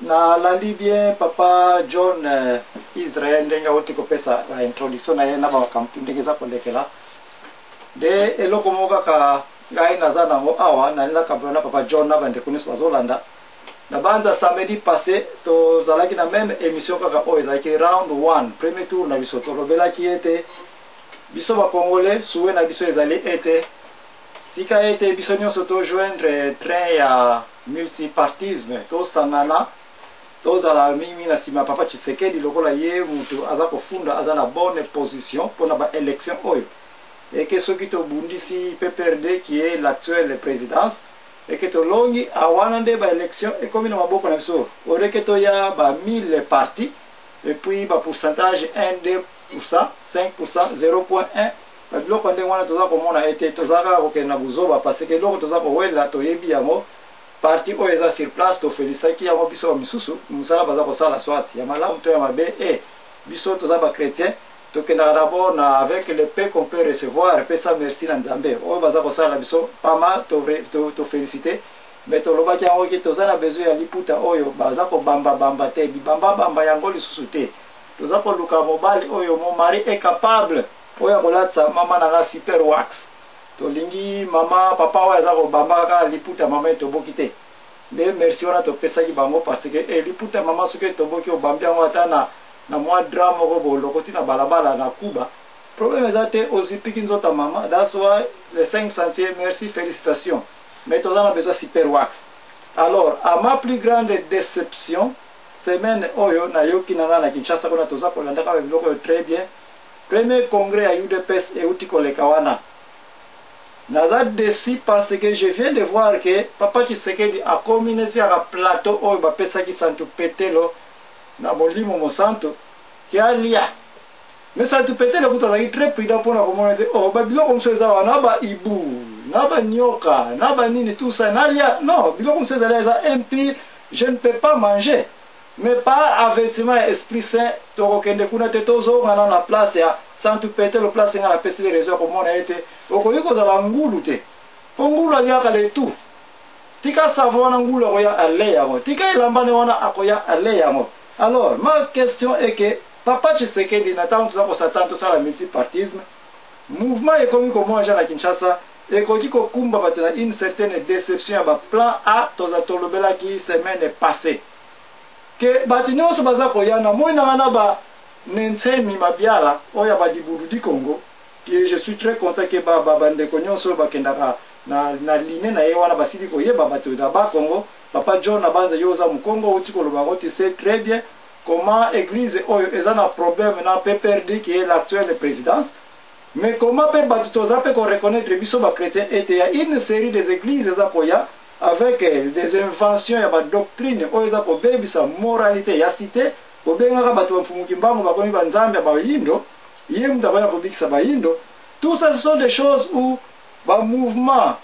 Na landi bien papa John Israel ndenga wote ko pesa la introduction na yena ba kampu ndengeza kolekela de eloko moka ka ngai nazana ngo awa na nila kabrona papa John na bande kunis bazolanda na banza samedi passé to zalaki na même émission kaka o ezaki round 1 premier tour na biso to lobela ki ete biso ba congolais souwe na biso ezali ete tika ete biso nyonso to joindre train ya multipartisme to sangana to zala mimi na sima papa Tshisekedi lokola ye mutu aza kofunda aza na bonne position pour na ba élection oyo et que soki to bundisi PPRD qui est l'actuelle présidence et que to longi awana nde ba élection et comme na maboko na biso ore que to ya ba 1000 partis et puis ba pourcentage 1 2% 5% 0.1 biloko ndenge wana toza komona ete tozaka kokenda buzoba parce que loko toza kowela toyebi yango parti oyo eza sur place tofelisaki yango biso ba misusu musala baza kosala swati ya malamu to ya mabe biso toza ba chrétien tokendaka d'abord na avec le paix qu'on peut recevoir pesa merci na nzambe oyo baza kosala biso pas mal to féliciter mais tolobaki yango ki toza na besoin ya liputa oyo baza kobamba te bibamba yango lisusu te toza koluka mobali oyo mon mari est capable oya kolatsa mama nanga super wax tolingi mama papa oyo aza kobamba kaka liputa mama etoboki te nde merci wana topesaki bango parce que liputa mama soki etoboki obambi yango ata na mwa drame moko bolokoti na balabala na kuba problème eza te ozipiki nzota mama that's why le 5 centième merci félicitations mais toza na besoin super wax. Alors à ma plus grande déception semaine oyo nayoki nanga na Kinshasa kuna toza kolandaka biloko très bien. Premier congrès à UDPS et outi koleka wana naza déçu parce que je viens de voir que papa Tshisekedi a communiqué à plateau oyo bapesaki Santu Petelo na molimo mosanto qui a lia mais Santu Petelo kutazaki très prudent pour na komona te oh babiloko mseza wana ba ibu na ba nyoka na ba nini tout ça na lia non biloko mseza eza impie je ne peux pas manger. Mais pas avertissement esprit saint tokokende kuna te tozongana na place ya Santu Petelo place nga na pesi de réseau komona ete okoyi kozala ngulu te po ngulu aliaka le tout tika savo na ngulu akoya ale yango tika elambane wana akoya ale yango. Alors ma question est que papa Tshisekedi na tango toza kosatana tosala multipartisme mouvement ekomi komona ja na Kinshasa ekoki kokumba bato na une certaine déception ya baplan A toza tolobelaki semaine passée que bati nyonso baza koyana moi na ba nensemi mabiala oya ba diburu di Congo que je suis très content que bande ko nyonso bakendaka na ligne na ye wana basidi ko yeba bato da ba Congo papa John na banza yoza mu Congo uti ko lobango tu sais très bien comment église oyo eza na problème na PPRD qui est l'actuelle présidence mais comment peut bati toza pe ko reconnaître biso ba chrétien était ya une série des églises za koya avec des inventions ya ba doctrine oyo za ko bebisa moralité ya cité ko benga bato mfumuki mbango bakomi banzambe ba yindo yem da ya ko bikisa ba yindo. Tout ça ce sont des choses où ba mouvement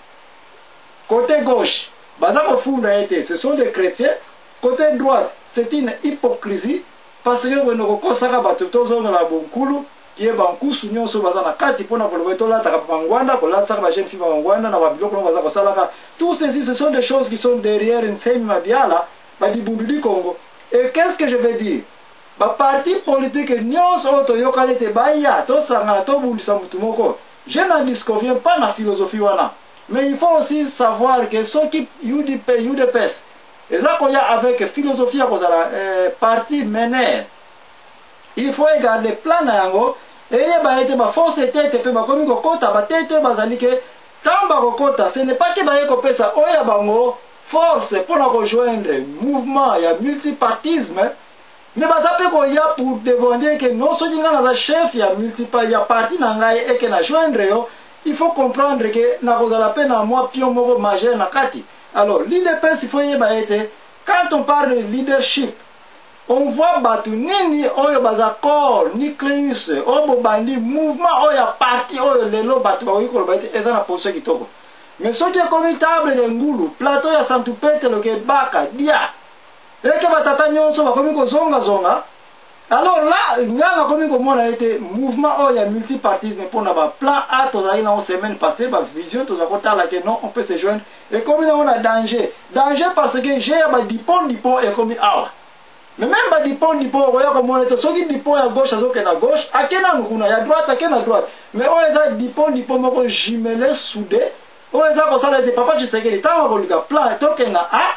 côté gauche baza ko funda été ce sont des chrétiens côté droite c'est une hypocrisie parce que when ko kosaka bato tozo na bonkulu qui bankusu nyonso baza na kati pona koloba tolata ka bangwanda kolata ba jeune fille bangwanda na babiloko no baza kosalaka. Tout ceci ce sont des choses qui sont derrière une scène mabiala ba dibundu di Congo. Et qu'est-ce que je veux dire? Ba parti politique nyonso to yokale te baya to sanga to bundisa mutu moko. Je n'en disconviens pas na philosophie wana. Mais il faut aussi savoir que ceux qui UDPS et ça koya avec philosophie ya kozala parti mener. Il faut regarder plan na yango et ba ete ba force tete pe ba komi ko kota ba tete bazali ke tamba ko kota ce n'est pas que ba yeko pesa oya bango force pour na rejoindre mouvement ya multipartisme mais baza pe ko ya pour demander que non so dinga na chef ya multiparti ya parti na ngai et que na joindre yo il faut comprendre que na kozala pe na moi pion moko majeur na kati. Alors l'IDPS il faut yeba ete quand on parle de leadership on voit batu nini oyo baza corps nucléus oyo bandi mouvement oyo parti oyo lelo batu ba wiko ba eza na position kitoko mais ce qui est comme table de ngulu plateau ya santupete lo ke baka dia eke batata nyonso bakomi kozonga zonga. Alors là nganga komi komona ete mouvement oyo ya multipartisme mpona baplan A tozalaki nango semaine passée bavision toza kotala ke non on peut se joindre ekomi nango na danger parce que j'ai ya badipon ekomi awa. Mais même badipon okoya komona ete soki dipon ya gauche azokende na gauche ake nanu kuna ya droite ake na droite, mais oyo eza dipon moko jumele soudé oyo eza kosala ete papa Tshisekedi ntango bakolika plan tokende na A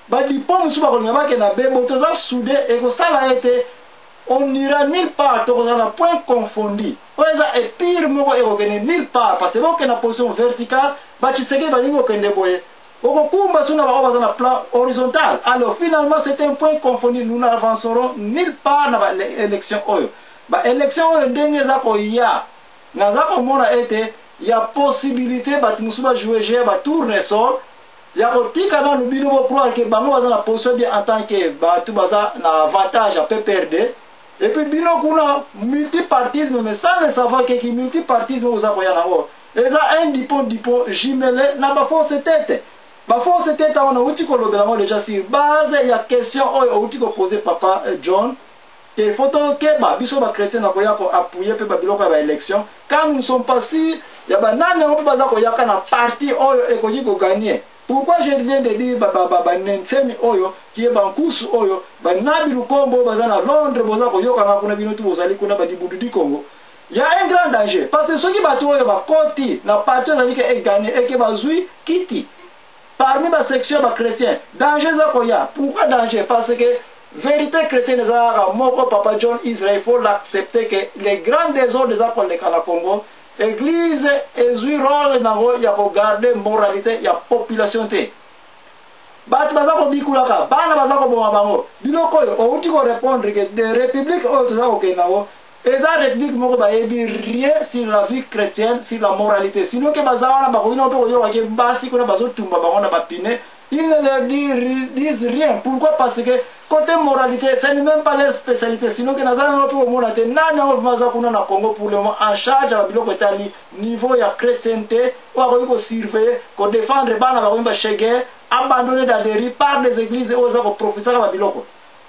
badipon mosusu bakolinga bakende na B bo toza soudé ekosala ete on n'ira nulle part, on a un point confondu. On a un pire mot et on n'est nulle part parce que on a une position verticale, bah tu sais que bah n'importe quel débrouillé. On combat sur un plan horizontal. Alors finalement c'est un point confondu. Nous n'avancerons nulle part dans l'élection. Bah élection dernier zako ya. Na zako mona été il y a possibilité bah tu musuba jouer j'ai bah tournesol. Il y a kotika na nubino bo croire que bah moi dans la position bien en tant que bah tout baza na avantage à PPRD. Et puis bino kuna multipartisme mais sans le savoir que multipartisme aux aboyanango et ça un dipon jumellé na ba force tête on a outil ko lobelango déjà sur base il y a question oyo outil ko poser papa John et faut que ba biso ba chrétien na ko ya ko appuyer pe ba biloko ba élection quand nous ne sommes pas si ya ba nani on peut pas ko ya kana parti oyo e ko jiko gagner. Pourquoi je viens de dire Nensemi Oyo, qui est Bankousu Oyo, Nabi Lukombo, Bazana Londres, Bozako Yoka, Nakuna Binotu, Bozali Kuna Badibudi Congo. Il y a un grand danger. Parce que ceux qui battent Oyo, Koti, la partie est gagnée et qui va jouer, Kiti. Parmi ma section chrétien, danger Zakoya. Pourquoi danger? Parce que vérité chrétienne, Moko Papa John Israël, il faut l'accepter que les grands désordres des apôtres de Congo, Église et rôle nango ya regarder moralité ya population te. Bat bazako bikulaka, bana bazako boma bango. Biloko yo outi ko répondre que des républiques oyo tozako kenango, eza république moko ba yebi rien sur la vie chrétienne, sur la moralité. Sinon que bazawana bakoina to yo ke basi kuna bazo tumba bango na bapine, ils ne leur disent rien. Pourquoi? Parce que côté moralité, ce n'est même pas leur spécialité. Sinon que nazana no po mona te nana o maza kuna na Congo pour le moment en charge ya biloko etali niveau ya chrétienté ou ko surveiller, ko défendre bana ba ko chege abandonné dans des rues par des églises aux autres professeurs ba biloko.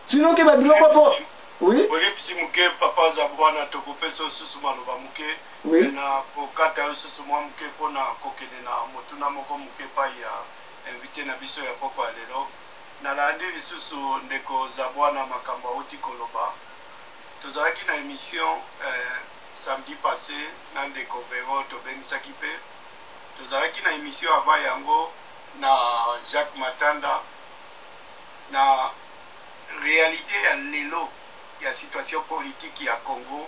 Sinon que ba biloko po oui. Oui, si muke papa zabwana to ko peso susu maloba muke. Oui. Na ko kata susu mwa muke pona kokene na motuna moko muke pa ya invité na biso ya poko alelo. Na landi lisusu ndeko zabwana makambo oti koloba. Tozalaki na émission samedi passé na ndeko Vero to bengisaki pe. Tozalaki na émission avant yango na Jacques Matanda na réalité ya lelo ya situation politique ya Congo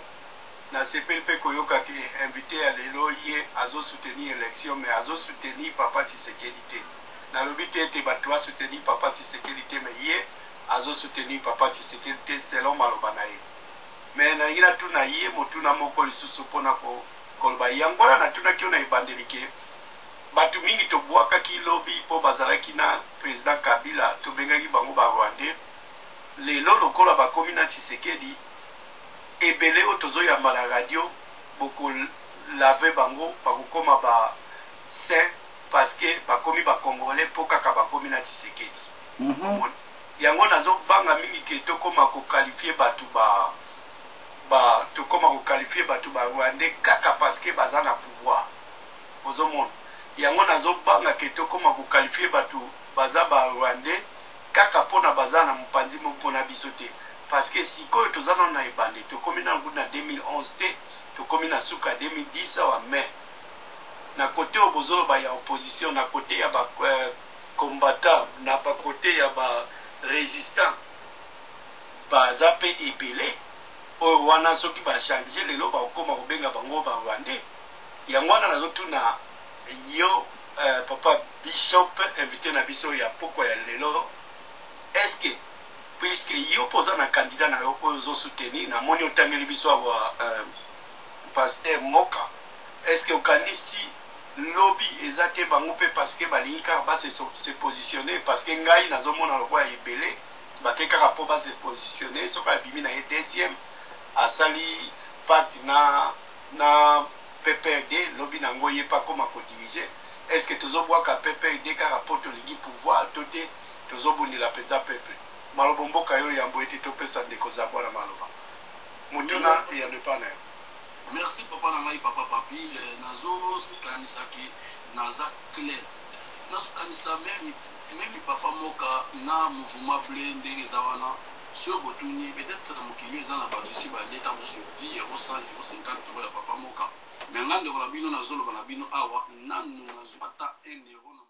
na CPLP koyoka ki invité ya lelo ye azo soutenir élection mais azo soutenir papa Tshisekedi. Na lobité ete bato a soutenir papa Tshisekedi mais ye azo soutenir papa Tshisekedi selon maloba na ye. Mais na ina tuna ye motuna moko lisusu pona ko kolba yangola na tuna kiona ibandelike. Batu mingi to bwaka ki lobby po bazalaki na président Kabila to bengaki bango ba Rwandais. Lelo lokola bakomi na Tshisekedi ebele o tozoyamba na radio boko lave bango bakokoma ba saint parce que bakomi ba congolais po kaka bakomi na Tshisekedi. Yango nazobanga mingi ke tokoma ko qualifier batu tokoma ko qualifier batu ba Rwandais kaka parce que baza na pouvoir. Ozomona yango nazobanga ke tokoma ko qualifier batu baza ba Rwandais kaka pona bazana mupanzi moko na bisote parce que sikoyo tozana na ebande tokomi na nguna 2011 te tokomi na suka 2010 wa mai na côté obozolo ba ya opposition na côté ya ba combattant na ba côté ya ba résistant baza pe ebele oyo wana soki ba changer lelo ba okoma kobenga bango ba Rwandais yango wana nazotuna yo papa Bishop invité na biso ya poko ya lelo. Est-ce que, puisque il oppose un candidat à l'opposition soutenir, na moni otangeli biso wa pasteur Moka, est-ce que au candidat lobby ezate bango pe parce que balika ba se positionner parce que ngai nazomona lokwa ebele bakeka rapport ba se positionner soka bimi na deuxième asali parti na PPRD lobby nango ye pas comment ko diriger est-ce que tozobwaka pepe ide kaka po tolingi pouvoir to te tozobundela mpenza pepe maloba mboka yo yambo ete topesa ndeko za bwana maloba motuna eyano epa na yo. Merci papa na ngai papa papi nazokanisaki naza clair nazokanisa memi papa moka na mouvement ble ndenge eza wana sur botuni peut-être na mokili eza na bato esi baleta mosodi yakosali ko 50 ya papa moka me nga ndeko na bino nazoloba na bino awa nanu nazwa ata 1 euro